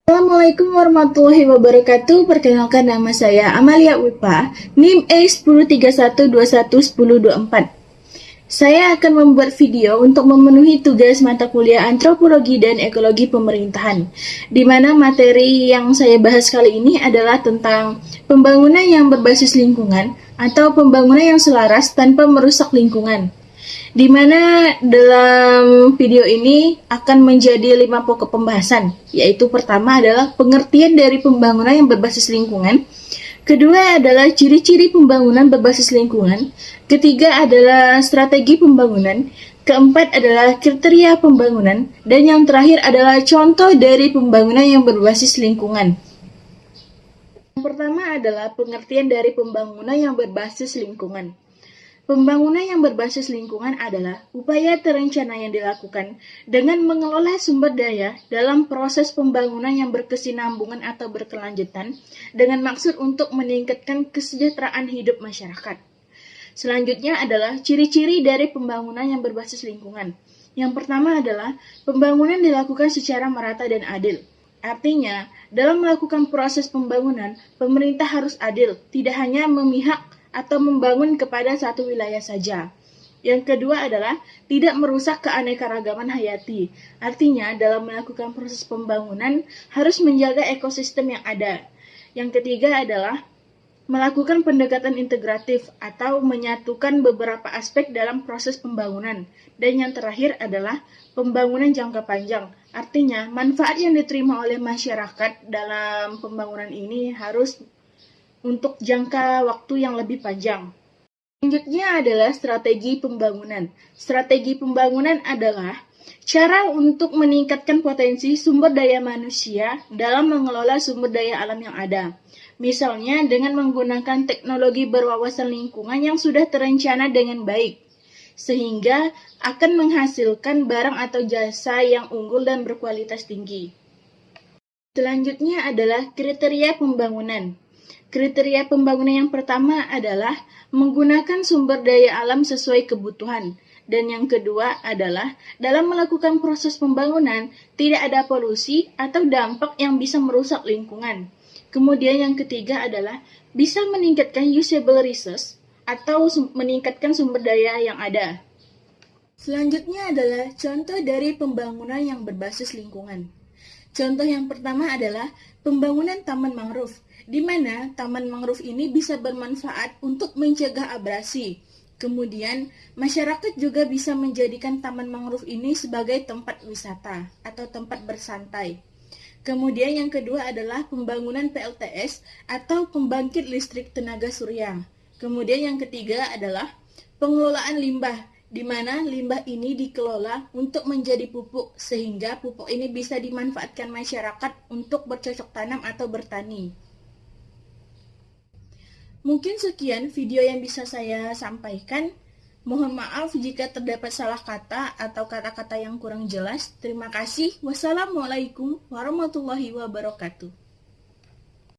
Assalamualaikum warahmatullahi wabarakatuh. Perkenalkan, nama saya Amalia Wipa, NIM E1031211024. Saya akan membuat video untuk memenuhi tugas mata kuliah Antropologi dan Ekologi Pemerintahan, di mana materi yang saya bahas kali ini adalah tentang pembangunan yang berbasis lingkungan atau pembangunan yang selaras tanpa merusak lingkungan. Di mana dalam video ini akan menjadi 5 pokok pembahasan, yaitu pertama adalah pengertian dari pembangunan yang berbasis lingkungan, kedua adalah ciri-ciri pembangunan berbasis lingkungan, ketiga adalah strategi pembangunan, keempat adalah kriteria pembangunan, dan yang terakhir adalah contoh dari pembangunan yang berbasis lingkungan. Yang pertama adalah pengertian dari pembangunan yang berbasis lingkungan. Pembangunan yang berbasis lingkungan adalah upaya terencana yang dilakukan dengan mengelola sumber daya dalam proses pembangunan yang berkesinambungan atau berkelanjutan dengan maksud untuk meningkatkan kesejahteraan hidup masyarakat. Selanjutnya adalah ciri-ciri dari pembangunan yang berbasis lingkungan. Yang pertama adalah pembangunan dilakukan secara merata dan adil. Artinya, dalam melakukan proses pembangunan, pemerintah harus adil, tidak hanya memihak atau membangun kepada satu wilayah saja. Yang kedua adalah tidak merusak keanekaragaman hayati. Artinya, dalam melakukan proses pembangunan harus menjaga ekosistem yang ada. Yang ketiga adalah melakukan pendekatan integratif atau menyatukan beberapa aspek dalam proses pembangunan. Dan yang terakhir adalah pembangunan jangka panjang. Artinya, manfaat yang diterima oleh masyarakat dalam pembangunan ini harus untuk jangka waktu yang lebih panjang. Selanjutnya adalah strategi pembangunan. Strategi pembangunan adalah cara untuk meningkatkan potensi sumber daya manusia dalam mengelola sumber daya alam yang ada. Misalnya dengan menggunakan teknologi berwawasan lingkungan yang sudah terencana dengan baik, sehingga akan menghasilkan barang atau jasa yang unggul dan berkualitas tinggi. Selanjutnya adalah kriteria pembangunan. Kriteria pembangunan yang pertama adalah menggunakan sumber daya alam sesuai kebutuhan. Dan yang kedua adalah dalam melakukan proses pembangunan tidak ada polusi atau dampak yang bisa merusak lingkungan. Kemudian yang ketiga adalah bisa meningkatkan usable resource atau meningkatkan sumber daya yang ada. Selanjutnya adalah contoh dari pembangunan yang berbasis lingkungan. Contoh yang pertama adalah pembangunan taman mangrove, di mana taman mangrove ini bisa bermanfaat untuk mencegah abrasi. Kemudian, masyarakat juga bisa menjadikan taman mangrove ini sebagai tempat wisata atau tempat bersantai. Kemudian yang kedua adalah pembangunan PLTS atau pembangkit listrik tenaga surya. Kemudian yang ketiga adalah pengelolaan limbah, di mana limbah ini dikelola untuk menjadi pupuk, sehingga pupuk ini bisa dimanfaatkan masyarakat untuk bercocok tanam atau bertani. Mungkin sekian video yang bisa saya sampaikan. Mohon maaf jika terdapat salah kata atau kata-kata yang kurang jelas. Terima kasih. Wassalamualaikum warahmatullahi wabarakatuh.